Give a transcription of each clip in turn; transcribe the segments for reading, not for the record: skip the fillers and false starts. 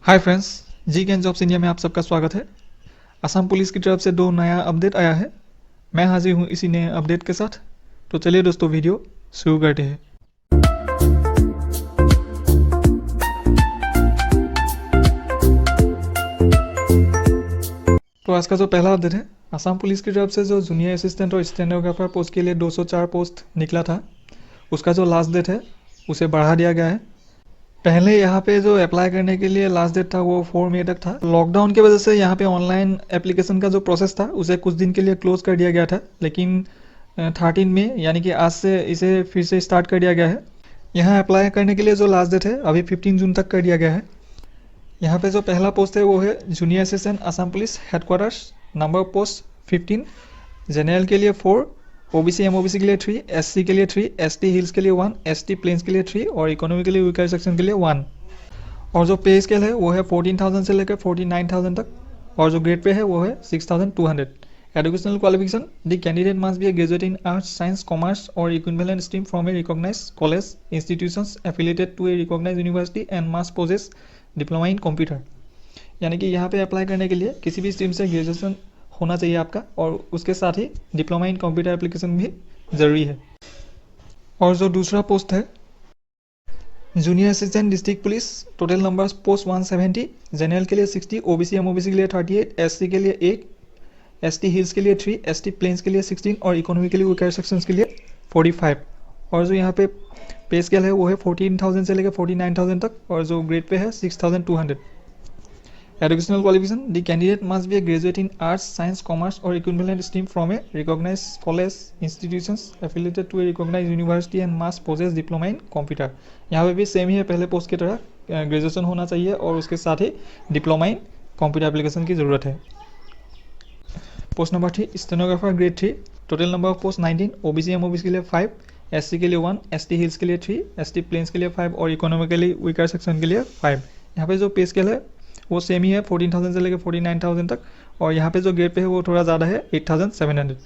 Hi friends, G can jobs India में आप सबका स्वागत है। असम पुलिस की तरफ से 2 नया अपडेट आया है। मैं हाजिर हूँ इसी नए अपडेट के साथ। तो चलिए दोस्तों, वीडियो शुरू करते हैं। तो आज का जो पहला अपडेट है, असम पुलिस की तरफ से जो जूनियर असिस्टेंट और स्टेनोग्राफर पोस्ट के लिए 204 पोस्ट निकला था, उसका जो लास्ट डेट है उसे बढ़ा दिया गया है। पहले यहाँ पे जो अप्लाई करने के लिए लास्ट डेट था वो 4 मई तक था। लॉकडाउन की वजह से यहाँ पे ऑनलाइन एप्लीकेशन का जो प्रोसेस था उसे कुछ दिन के लिए क्लोज कर दिया गया था, लेकिन 13 में यानी कि आज से इसे फिर से स्टार्ट कर दिया गया है। यहाँ अप्लाई करने के लिए जो लास्ट डेट है अभी 15 जून तक कर दिया गया है। यहाँ पे जो पहला पोस्ट है वो है junior assistant Assam police headquarters, number post 15, general के लिए 4, ओबीसी एमओबीसी के लिए 3, एससी के लिए 3, एसटी हिल्स के लिए 1, एसटी प्लेन्स के लिए 3 और इकोनॉमिकली वीकर सेक्शन के लिए 1। और जो पे स्केल है वो है 14,000 से लेकर 49,000 तक, और जो ग्रेड पे है वो है 6,200। Educational qualification, the candidate must be a graduate in arts, science, commerce और equivalent stream from a recognised college institutions affiliated to a recognised university and must possess diploma in computer. यानी कि यहाँ पे apply करने के लिए किसी भी स्ट्रीम से ग्रेजुएशन होना चाहिए आपका, और उसके साथ ही डिप्लोमा इन कंप्यूटर एप्लीकेशन भी ज़रूरी है। और जो दूसरा पोस्ट है junior assistant district police, total number post 170, general के लिए 60, ओबीसी एमओबीसी के लिए 38, एससी के लिए 8, एसटी हिल्स के लिए 3, एसटी प्लेन्स के लिए 16 और इकोनॉमिकली वीकर सेक्शंस के लिए 45। और जो यहाँ पे स्केल है वो है 14,000 से लेकर 49,000 तक, और जो ग्रेड पे है 6,200। Educational qualification, the candidate must be a graduate in arts, science, commerce और equivalent stream from a recognised college institutions affiliated to a recognised university and must possess diploma in computer. यहाँ पे भी same ही है, पहले post की तरह graduation होना चाहिए और उसके साथ ही डिप्लोमा इन कंप्यूटर एप्लीकेशन की ज़रूरत है। Post number 3 stenographer grade 3, total number of post 19, OBC MOBC के लिए 5, एससी के लिए 1, एसटी हिल्स के लिए 3, एसटी प्लेन्स के लिए 5 और इकोनॉमिकली वीकर सेक्शन के लिए 5। यहाँ पे जो पे स्केल है वो सेम ही है, 14,000 से लेकर 49,000 तक, और यहाँ पे जो ग्रेड पे है वो थोड़ा ज़्यादा है, 8,700।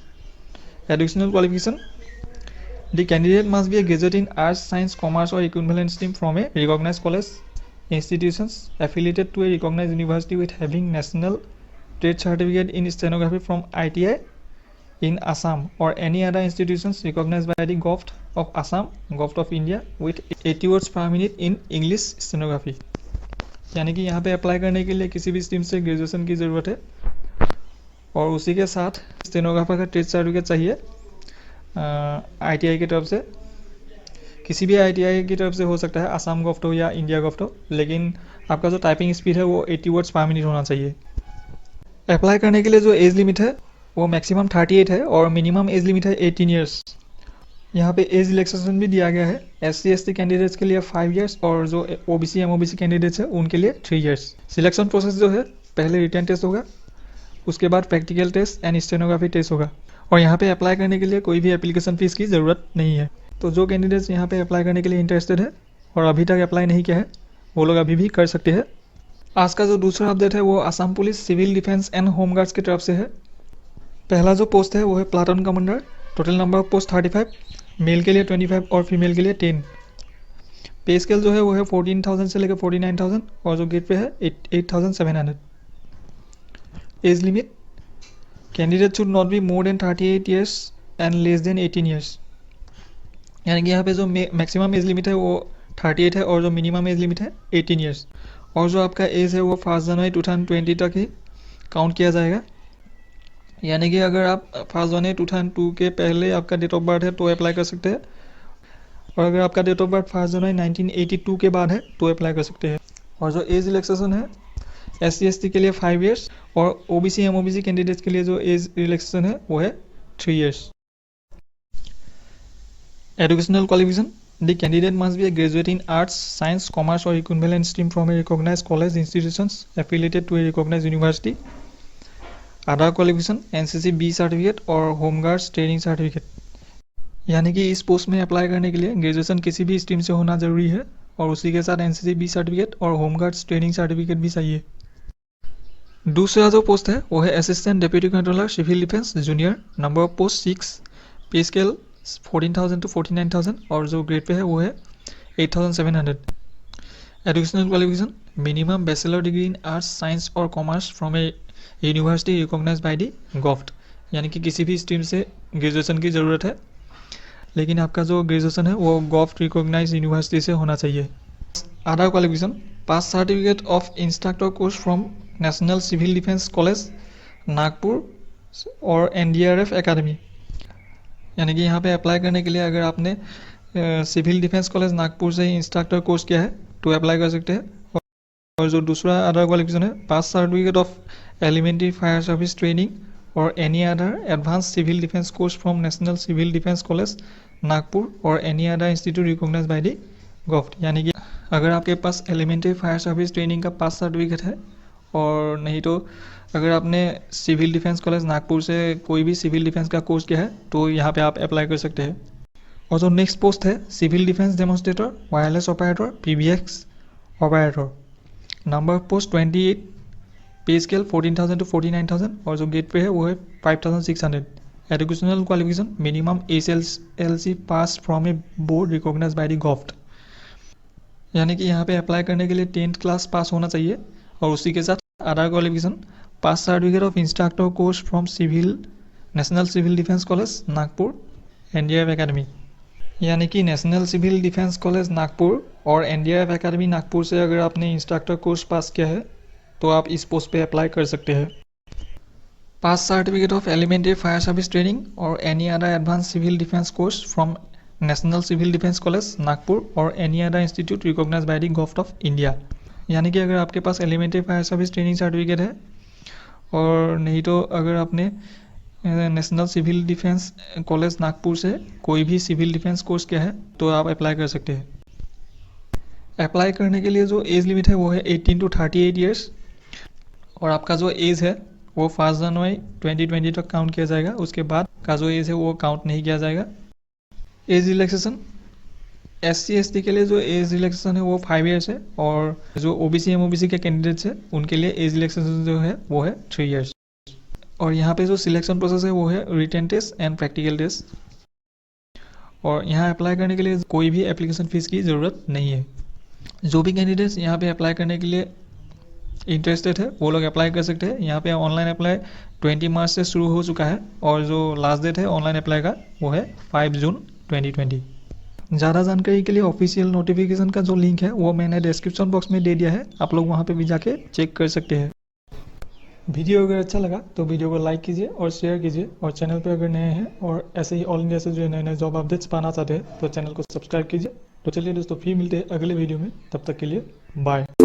Educational qualification, the candidate must be a graduate in arts, science, commerce और equivalent stream from a recognised college institutions affiliated to a recognised university with having national trade certificate in stenography from ITI in Assam or any other institutions recognized by the Govt of Assam, Govt of India with 80 words per minute in English stenography। यानी कि यहाँ पे apply करने के लिए किसी भी stream से ग्रेजुएशन की ज़रूरत है, और उसी के साथ स्टेनोग्राफर का ट्रेड सर्टिफिकेट चाहिए ITI की तरफ से। किसी भी ITI की तरफ से हो सकता है, आसाम गॉफ्ट हो या इंडिया गॉफ्ट हो, लेकिन आपका जो टाइपिंग स्पीड है वो 80 वर्ड्स पर मिनट होना चाहिए। अप्लाई करने के लिए जो एज लिमिट है वो मैक्सिमम 38 है और मिनिमम एज लिमिट है 18 ईयर्स। यहाँ पे एज रिलैक्सेशन भी दिया गया है। SC/ST कैंडिडेट्स के लिए 5 ईयर्स और जो OBC MOBC कैंडिडेट्स है उनके लिए 3 ईयर्स। सिलेक्शन प्रोसेस जो है, पहले रिटन टेस्ट होगा, उसके बाद practical test and stenography test होगा, और यहाँ पे अप्लाई करने के लिए कोई भी एप्लीकेशन फीस की ज़रूरत नहीं है। तो जो कैंडिडेट्स यहाँ पे अप्लाई करने के लिए इंटरेस्टेड है और अभी तक अप्लाई नहीं किया है, वो लोग अभी भी कर सकते हैं। आज का जो दूसरा अपडेट है वो Assam police civil defence and home guards की तरफ से है। पहला जो पोस्ट है वो है platoon commander, total number of post 35, male के लिए 25 और फीमेल के लिए 10। पे स्केल जो है वो है 14,000 से लेकर 49,000 और जो ग्रेड पे है 8,700। Age limit, candidate should not be more than 38 years and less than 18 years. यानी कि यहाँ पे जो मैक्सिमम एज लिमिट है वो 38 है और जो मिनिमम एज लिमिट है 18 ईयर्स, और जो आपका एज है वो 1 जनवरी 2020 तक ही काउंट किया जाएगा। यानी कि अगर आप 1 जनवरी 2002 के पहले आपका डेट ऑफ बर्थ है तो अप्लाई कर सकते हैं, और अगर आपका डेट ऑफ बर्थ 1 जनवरी 1982 के बाद है तो अप्लाई कर सकते हैं। और जो एज रिलैक्सेशन है, SC/ST के लिए 5 ईयर्स और OBC MOBC कैंडिडेट्स के लिए जो एज रिलैक्सेशन है वो है 3 years. Educational qualification, the candidate must be a graduate in arts, science, commerce और equivalent stream from a recognised college institutions affiliated to a recognised university. Other qualification, NCC B certificate और home guards training certificate. यानी कि इस post में apply करने के लिए graduation किसी भी स्ट्रीम से होना ज़रूरी है, और उसी के साथ NCC B सर्टिफिकेट और होमगार्ड्स ट्रेनिंग सर्टिफिकेट भी चाहिए। दूसरा जो पोस्ट है वो है assistant deputy controller civil defence junior, number of post 6, pay scale 14,000 to 49,000 और जो ग्रेड पे है वो है 8,700। Educational qualification, minimum bachelor degree in arts science और commerce from a university recognise by the govt, यानी कि किसी भी स्ट्रीम से ग्रेजुएशन की ज़रूरत है, लेकिन आपका जो ग्रेजुएशन है वो गॉफ्ट रिकॉग्नाइज यूनिवर्सिटी से होना चाहिए। Other qualification, pass certificate of instructor course from national civil defence college Nagpur और NDRF एकेडमी, यानी कि यहाँ पे अप्लाई करने के लिए अगर आपने सिविल डिफेंस कॉलेज नागपुर से ही इंस्ट्रक्टर कोर्स किया है तो अप्लाई कर सकते हैं। और जो दूसरा अदर क्वालिफिकेशन है, pass certificate of elementary fire service training और any other advance civil defence course from national civil defence college Nagpur और any other institute recognise by the govt, यानी कि अगर आपके पास एलिमेंट्री फायर सर्विस ट्रेनिंग का pass certificate है और नहीं तो अगर आपने सिविल डिफेंस कॉलेज नागपुर से कोई भी सिविल डिफेंस का कोर्स किया है तो यहाँ पे आप अप्लाई कर सकते हैं। और जो नेक्स्ट पोस्ट है civil defence demonstrator, wireless operator, PBX operator, number post 28, pay scale 14,000 to 49,000 और जो गेट पे है वो है 5,600। Educational qualification, minimum SSLC pass from a board recognised by the govt, यानी कि यहाँ पे अप्लाई करने के लिए 10th क्लास पास होना चाहिए। और उसी के साथ other qualification, pass certificate of instructor course from national civil defence college Nagpur NDRF academy, यानी कि national civil defence college Nagpur और NDRF एकेडमी नागपुर से अगर आपने इंस्ट्रक्टर कोर्स पास किया है तो आप इस पोस्ट पे अप्लाई कर सकते हैं। Pass certificate of elementary fire service training और any other advance civil defence course from national civil defence college Nagpur और any other institute recognise by the govt of India, यानी कि अगर आपके पास elementary fire service training certificate है और नहीं तो अगर आपने national civil defence college Nagpur से कोई भी सिविल डिफेंस कोर्स किया है तो आप अप्लाई कर सकते हैं। अप्लाई करने के लिए जो एज लिमिट है वो है 18 to 38 ईयर्स और आपका जो एज है वो 1 जनवरी 2020 तक काउंट किया जाएगा, उसके बाद का जो एज है वो काउंट नहीं किया जाएगा। एज रिलैक्सेशन, SC ST के लिए जो एज रिलैक्सेशन है वो 5 ईयर्स है और जो OBC MOBC के कैंडिडेट्स है उनके लिए एज रिलैक्सेशन जो है वो है 3 ईयर्स। और यहाँ पे जो सिलेक्शन प्रोसेस है वो है written test and practical test और यहाँ अप्लाई करने के लिए कोई भी एप्लीकेशन फ़ीस की ज़रूरत नहीं है। जो भी कैंडिडेट्स यहाँ पे अप्लाई करने के लिए इंटरेस्टेड है वो लोग अप्लाई कर सकते हैं। यहाँ पे ऑनलाइन अप्लाई 20 मार्च से शुरू हो चुका है और जो लास्ट डेट है ऑनलाइन अप्लाई का वो है 5 जून 2020। ज़्यादा जानकारी के लिए ऑफिशियल नोटिफिकेशन का जो लिंक है वो मैंने डिस्क्रिप्शन बॉक्स में दे दिया है, आप लोग वहाँ पे भी जाके चेक कर सकते हैं। वीडियो अगर अच्छा लगा तो वीडियो को लाइक कीजिए और शेयर कीजिए और चैनल पे अगर नए हैं और ऐसे ही ऑल इंडिया से जो नए नए जॉब अपडेट्स पाना चाहते हैं तो चैनल को सब्सक्राइब कीजिए। तो चलिए दोस्तों फिर मिलते हैं अगले वीडियो में, तब तक के लिए बाय।